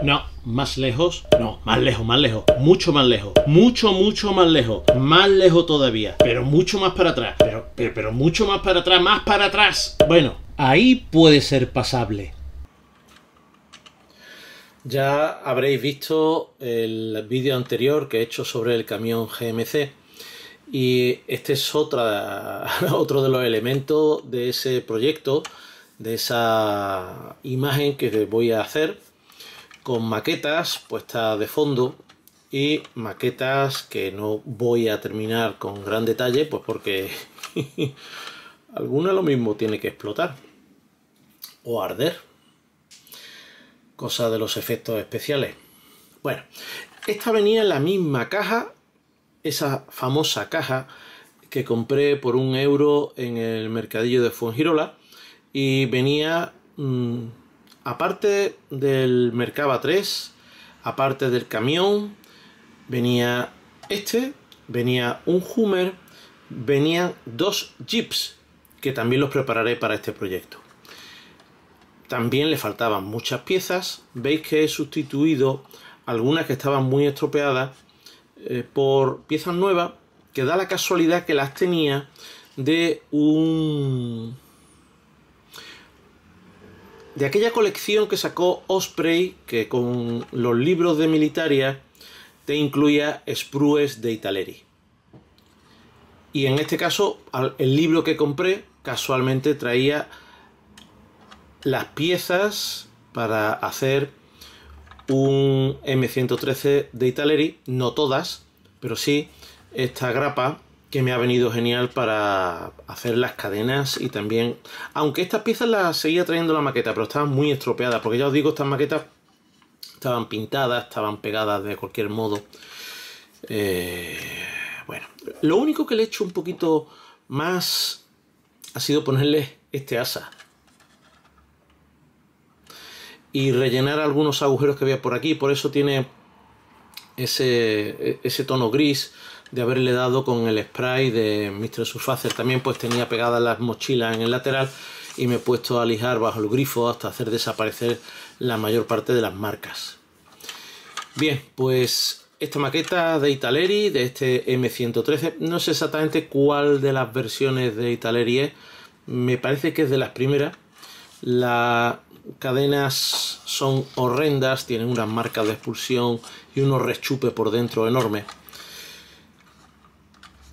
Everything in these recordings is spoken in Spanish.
No, más lejos. No, más lejos, más lejos. Mucho más lejos. Mucho, mucho más lejos. Más lejos todavía. Pero mucho más para atrás. Pero mucho más para atrás. Más para atrás. Bueno, ahí puede ser pasable. Ya habréis visto el vídeo anterior que he hecho sobre el camión GMC. Y este es otro de los elementos de ese proyecto, de esa imagen que voy a hacer, con maquetas puestas de fondo y maquetas que no voy a terminar con gran detalle, pues porque alguna lo mismo tiene que explotar o arder, cosa de los efectos especiales. Bueno, esta venía en la misma caja, esa famosa caja que compré por €1 en el mercadillo de Fuengirola, y venía aparte del Merkava 3, aparte del camión, venía venía un Hummer, venían 2 Jeeps que también los prepararé para este proyecto. También le faltaban muchas piezas. Veis que he sustituido algunas que estaban muy estropeadas por piezas nuevas, que da la casualidad que las tenía de aquella colección que sacó Osprey, que con los libros de Militaria te incluía sprues de Italeri. Y en este caso, el libro que compré casualmente traía las piezas para hacer un M113 de Italeri, no todas, pero sí esta grapa, que me ha venido genial para hacer las cadenas. Y también, aunque estas piezas las seguía trayendo la maqueta, pero estaban muy estropeadas, porque ya os digo, estas maquetas estaban pintadas, estaban pegadas de cualquier modo. Bueno, lo único que le he hecho un poquito más ha sido ponerle este asa y rellenar algunos agujeros que había por aquí. Por eso tiene ese tono gris de haberle dado con el spray de Mr. Surfacer. También pues tenía pegadas las mochilas en el lateral y me he puesto a lijar bajo el grifo hasta hacer desaparecer la mayor parte de las marcas. Bien, pues esta maqueta de Italeri, de este M113, no sé exactamente cuál de las versiones de Italeri es, me parece que es de las primeras. Las cadenas son horrendas, tienen unas marcas de expulsión y unos rechupes por dentro enormes.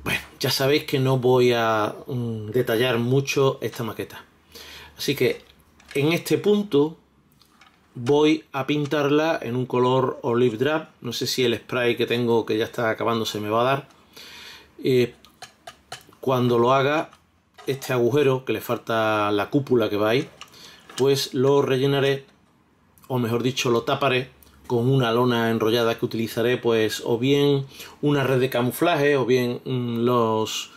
Bueno, ya sabéis que no voy a detallar mucho esta maqueta, así que en este punto voy a pintarla en un color olive drab. No sé si el spray que tengo, que ya está acabando, se me va a dar. Cuando lo haga, este agujero que le falta la cúpula que va ahí, pues lo rellenaré, o mejor dicho, lo taparé con una lona enrollada que utilizaré, pues o bien una red de camuflaje o bien los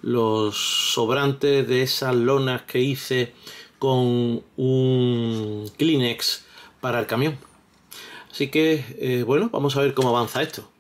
sobrantes de esas lonas que hice con un Kleenex para el camión. Así que bueno, vamos a ver cómo avanza esto.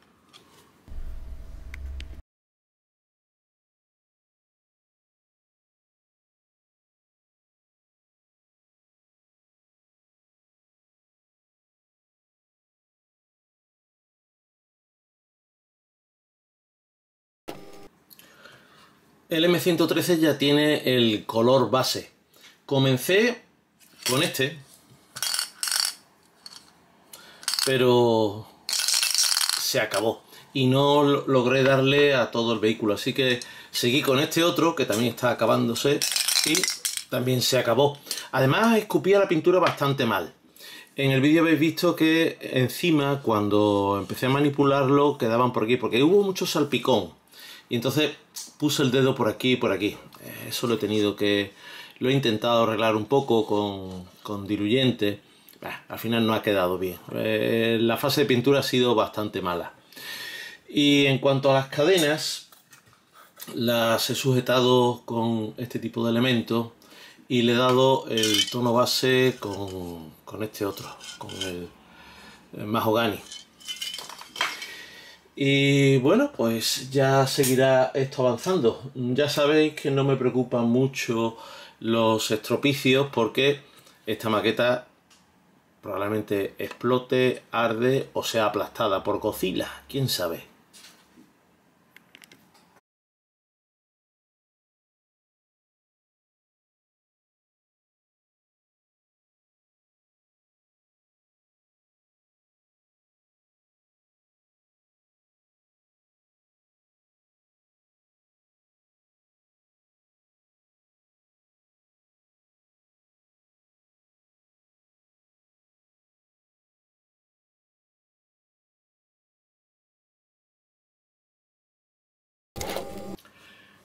El M113 ya tiene el color base. Comencé con este, pero se acabó y no logré darle a todo el vehículo, así que seguí con este otro que también está acabándose y también se acabó. Además, escupía la pintura bastante mal. En el vídeo habéis visto que encima, cuando empecé a manipularlo, quedaban por aquí, porque hubo mucho salpicón. Y entonces puse el dedo por aquí y por aquí. Eso lo he intentado arreglar un poco con diluyente. Al final no ha quedado bien. La fase de pintura ha sido bastante mala. Y en cuanto a las cadenas, las he sujetado con este tipo de elementos y le he dado el tono base con este otro, con el mahogany. Y bueno, pues ya seguirá esto avanzando. Ya sabéis que no me preocupan mucho los estropicios, porque esta maqueta probablemente explote, arde o sea aplastada por Godzilla, quién sabe.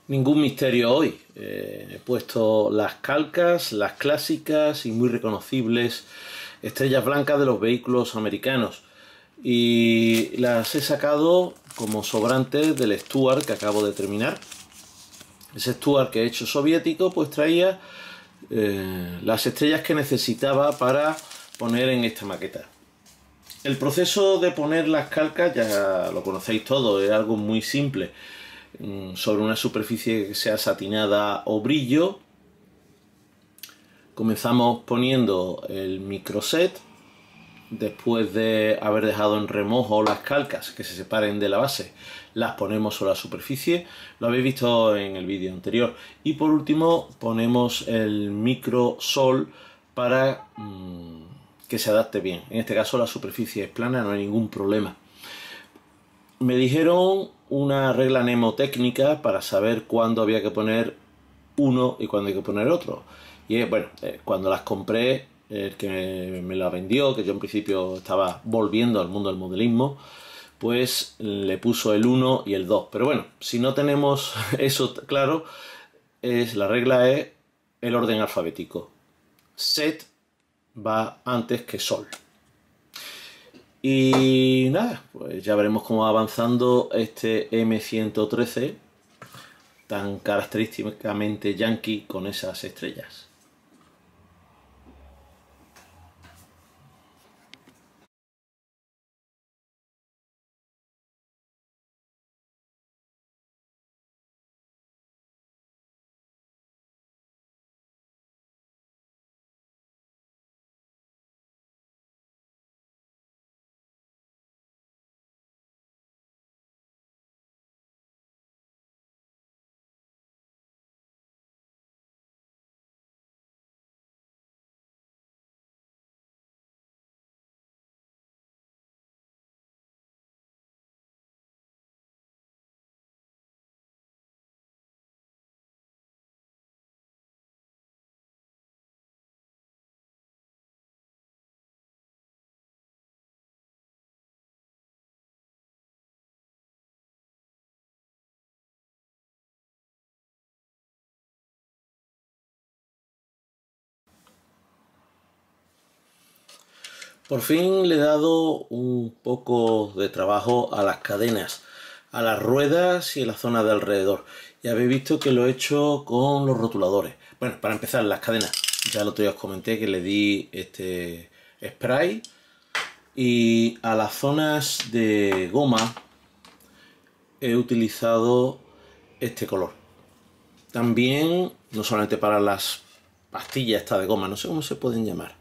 Ningún misterio hoy. He puesto las calcas, las clásicas y muy reconocibles estrellas blancas de los vehículos americanos. Y las he sacado como sobrantes del Stuart que acabo de terminar. Ese Stuart que he hecho soviético, pues traía las estrellas que necesitaba para poner en esta maqueta. El proceso de poner las calcas ya lo conocéis todos, es algo muy simple. Sobre una superficie que sea satinada o brillo, comenzamos poniendo el microset. Después de haber dejado en remojo las calcas que se separen de la base, las ponemos sobre la superficie, lo habéis visto en el vídeo anterior. Y por último ponemos el microsol para que se adapte bien. En este caso la superficie es plana, no hay ningún problema. Me dijeron una regla mnemotécnica para saber cuándo había que poner uno y cuándo hay que poner otro. Y es, bueno, cuando las compré, el que me la vendió, que yo en principio estaba volviendo al mundo del modelismo, pues le puso el 1 y el 2. Pero bueno, si no tenemos eso claro, la regla es el orden alfabético. Set va antes que sol. Y nada, pues ya veremos cómo va avanzando este M113 tan característicamente yankee con esas estrellas. Por fin le he dado un poco de trabajo a las cadenas, a las ruedas y a la zona de alrededor. Ya habéis visto que lo he hecho con los rotuladores. Bueno, para empezar, las cadenas. Ya el otro día os comenté que le di este spray. Y a las zonas de goma he utilizado este color. También, no solamente para las pastillas estas de goma, no sé cómo se pueden llamar,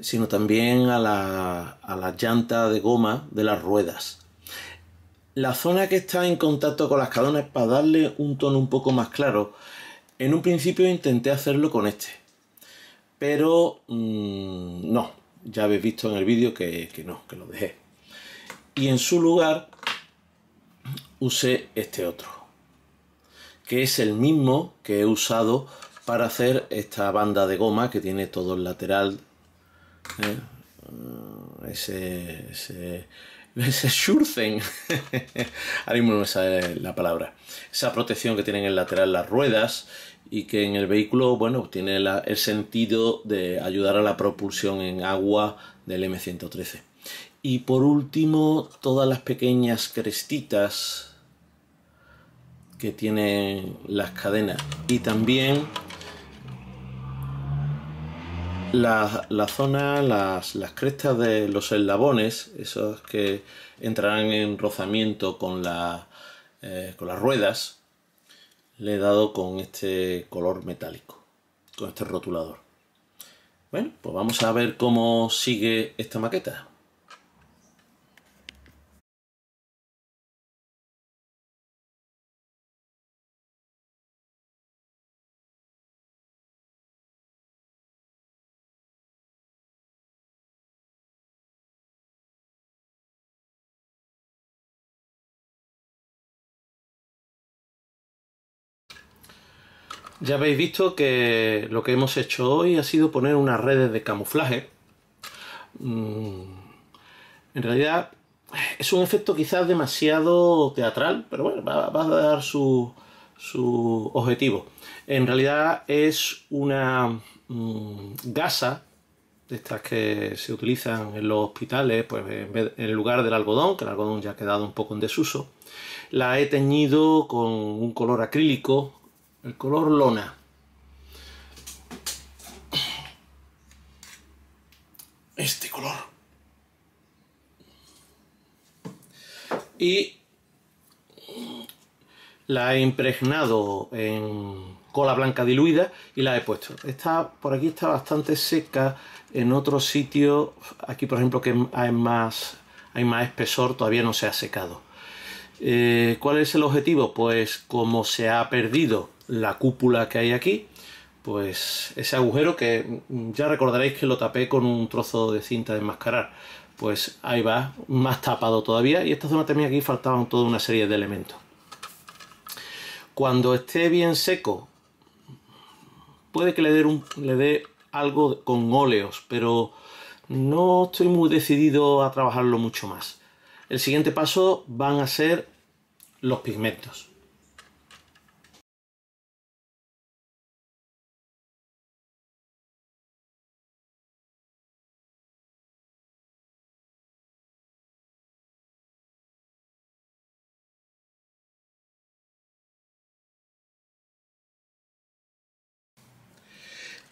sino también a la llanta de goma de las ruedas. La zona que está en contacto con las cadenas, para darle un tono un poco más claro, en un principio intenté hacerlo con este, pero no, ya habéis visto en el vídeo que no, que lo dejé. Y en su lugar usé este otro, que es el mismo que he usado para hacer esta banda de goma que tiene todo el lateral. Ese Schürzen, ahora mismo no me sale la palabra, esa protección que tienen en el lateral las ruedas y que en el vehículo, bueno, tiene el sentido de ayudar a la propulsión en agua del M113. Y por último, todas las pequeñas crestitas que tienen las cadenas y también la zona, las crestas de los eslabones, esos que entrarán en rozamiento con las ruedas, le he dado con este color metálico, con este rotulador. Bueno, pues vamos a ver cómo sigue esta maqueta. Ya habéis visto que lo que hemos hecho hoy ha sido poner unas redes de camuflaje. En realidad es un efecto quizás demasiado teatral, pero bueno, va a dar su objetivo. En realidad es una gasa de estas que se utilizan en los hospitales, pues en lugar del algodón, que el algodón ya ha quedado un poco en desuso, la he teñido con un color acrílico, el color lona. Este color. Y la he impregnado en cola blanca diluida y la he puesto. Por aquí está bastante seca, en otros sitios, aquí por ejemplo que hay más espesor, todavía no se ha secado. ¿Cuál es el objetivo? Pues como se ha perdido la cúpula que hay aquí, pues ese agujero que ya recordaréis que lo tapé con un trozo de cinta de enmascarar, pues ahí va, más tapado todavía, y esta zona también aquí faltaban toda una serie de elementos. Cuando esté bien seco, puede que le dé algo con óleos, pero no estoy muy decidido a trabajarlo mucho más. El siguiente paso van a ser los pigmentos.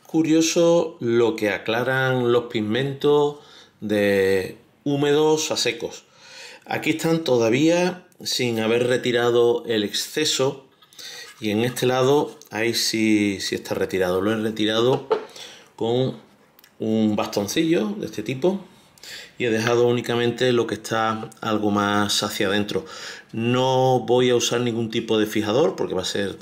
Curioso lo que aclaran los pigmentos de húmedos a secos. Aquí están todavía sin haber retirado el exceso y en este lado ahí sí está retirado. Lo he retirado con un bastoncillo de este tipo y he dejado únicamente lo que está algo más hacia adentro. No voy a usar ningún tipo de fijador porque va a ser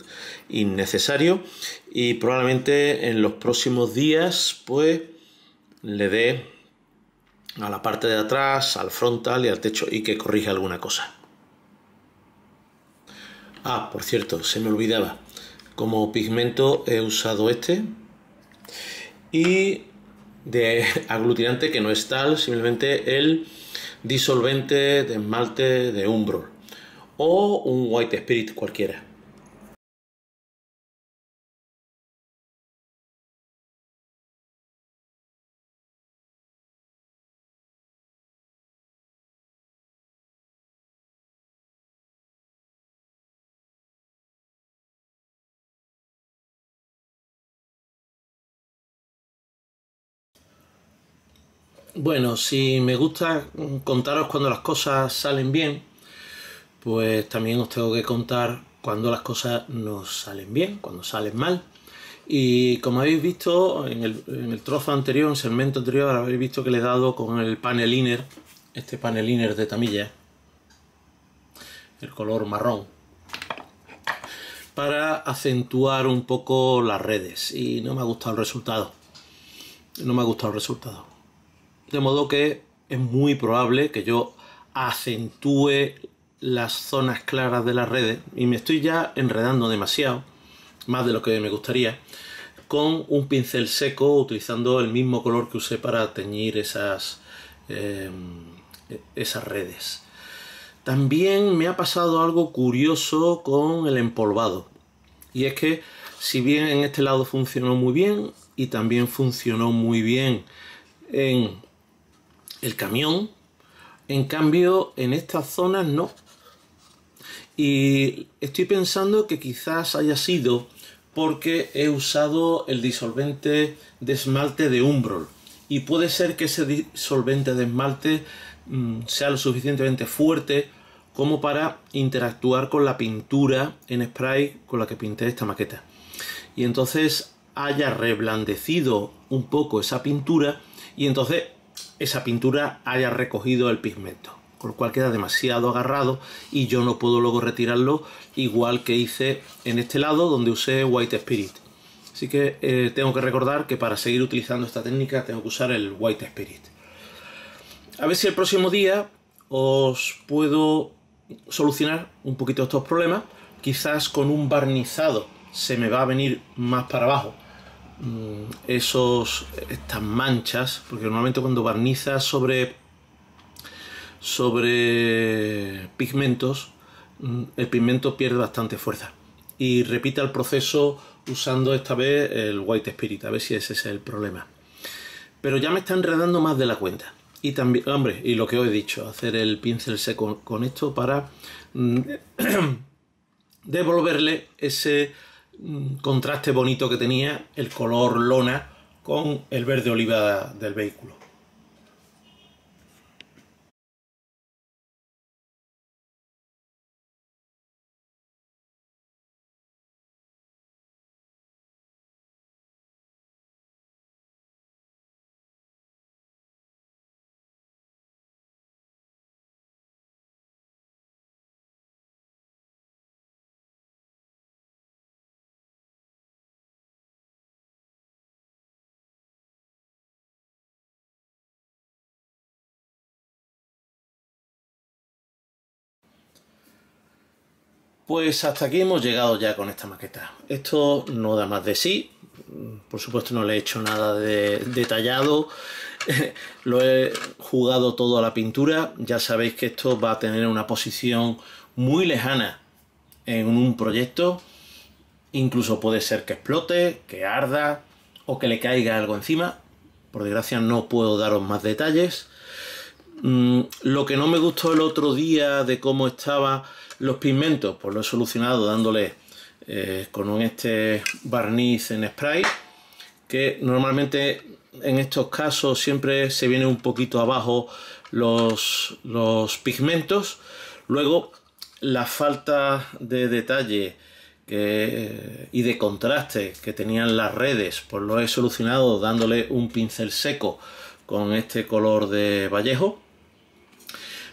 innecesario y probablemente en los próximos días pues le dé a la parte de atrás, al frontal y al techo y que corrija alguna cosa. Ah, por cierto, se me olvidaba. Como pigmento he usado este y de aglutinante que no es tal, simplemente el disolvente de esmalte de Umbro o un White Spirit cualquiera. Bueno, si me gusta contaros cuando las cosas salen bien, pues también os tengo que contar cuando las cosas no salen bien, cuando salen mal. Y como habéis visto en el trozo anterior, en el segmento anterior, habéis visto que le he dado con el panel liner, este panel liner de Tamiya, el color marrón, para acentuar un poco las redes. Y no me ha gustado el resultado. No me ha gustado el resultado. De modo que es muy probable que yo acentúe las zonas claras de las redes y me estoy ya enredando demasiado, más de lo que me gustaría, con un pincel seco utilizando el mismo color que usé para teñir esas redes. También me ha pasado algo curioso con el empolvado, y es que si bien en este lado funcionó muy bien y también funcionó muy bien en el camión, en cambio en estas zonas no. Y estoy pensando que quizás haya sido porque he usado el disolvente de esmalte de Umbro y puede ser que ese disolvente de esmalte sea lo suficientemente fuerte como para interactuar con la pintura en spray con la que pinté esta maqueta. Y entonces haya reblandecido un poco esa pintura y entonces esa pintura haya recogido el pigmento, con lo cual queda demasiado agarrado y yo no puedo luego retirarlo, igual que hice en este lado donde usé White Spirit. Así que tengo que recordar que para seguir utilizando esta técnica tengo que usar el White Spirit. A ver si el próximo día os puedo solucionar un poquito estos problemas. Quizás con un barnizado se me va a venir más para abajo estas manchas, porque normalmente cuando barnizas sobre pigmentos, el pigmento pierde bastante fuerza. Y repita el proceso usando esta vez el White Spirit, a ver si ese es el problema. Pero ya me está enredando más de la cuenta. Y también, hombre, y lo que os he dicho, hacer el pincel seco con esto para devolverle ese contraste bonito que tenía el color lona con el verde oliva del vehículo. Pues hasta aquí hemos llegado ya con esta maqueta. Esto no da más de sí. Por supuesto no le he hecho nada de detallado. Lo he jugado todo a la pintura. Ya sabéis que esto va a tener una posición muy lejana en un proyecto. Incluso puede ser que explote, que arda o que le caiga algo encima. Por desgracia no puedo daros más detalles. Lo que no me gustó el otro día de cómo estaban los pigmentos, pues lo he solucionado dándole con este barniz en spray, que normalmente en estos casos siempre se viene un poquito abajo los pigmentos. Luego la falta de detalle y de contraste que tenían las redes, pues lo he solucionado dándole un pincel seco con este color de Vallejo.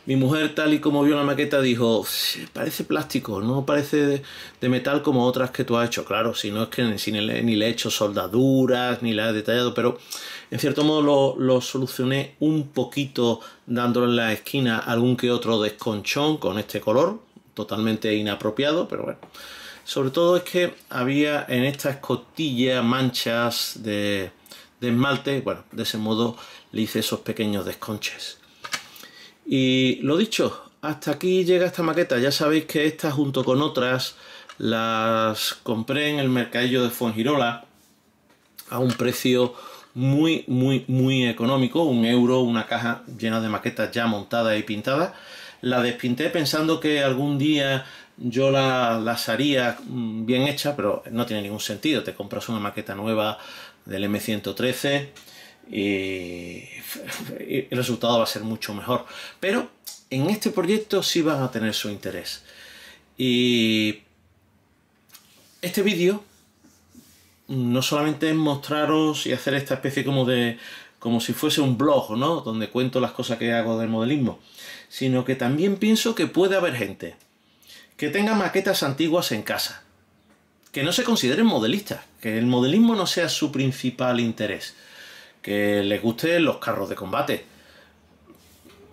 Mi mujer, tal y como vio la maqueta, dijo: parece plástico, no parece de metal como otras que tú has hecho. Claro, si no es que ni le he hecho soldaduras, ni la he detallado, pero en cierto modo lo solucioné un poquito dándole en la esquina algún que otro desconchón con este color, totalmente inapropiado, pero bueno. Sobre todo es que había en esta escotilla manchas de esmalte, bueno, de ese modo le hice esos pequeños desconches. Y lo dicho, hasta aquí llega esta maqueta. Ya sabéis que esta, junto con otras, las compré en el mercadillo de Fuengirola a un precio muy económico, €1, una caja llena de maquetas ya montadas y pintadas. La despinté pensando que algún día yo las haría bien hechas, pero no tiene ningún sentido. Te compras una maqueta nueva del M113 y el resultado va a ser mucho mejor. Pero en este proyecto sí van a tener su interés. Y este vídeo no solamente es mostraros y hacer esta especie como si fuese un blog, ¿no?, donde cuento las cosas que hago del modelismo, sino que también pienso que puede haber gente que tenga maquetas antiguas en casa, que no se consideren modelistas, que el modelismo no sea su principal interés, que les gusten los carros de combate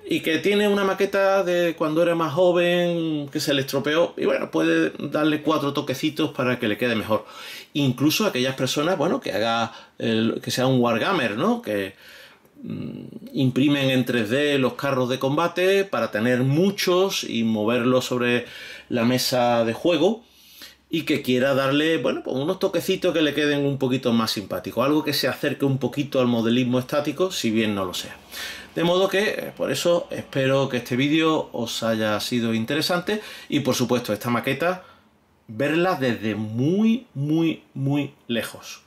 y que tiene una maqueta de cuando era más joven que se le estropeó y bueno, puede darle 4 toquecitos para que le quede mejor. Incluso aquellas personas, bueno, que sea un wargamer, ¿no?, que imprimen en 3D los carros de combate para tener muchos y moverlos sobre la mesa de juego, y que quiera darle, bueno, pues unos toquecitos que le queden un poquito más simpáticos, algo que se acerque un poquito al modelismo estático, si bien no lo sea. De modo que, por eso, espero que este vídeo os haya sido interesante y, por supuesto, esta maqueta, verla desde muy lejos.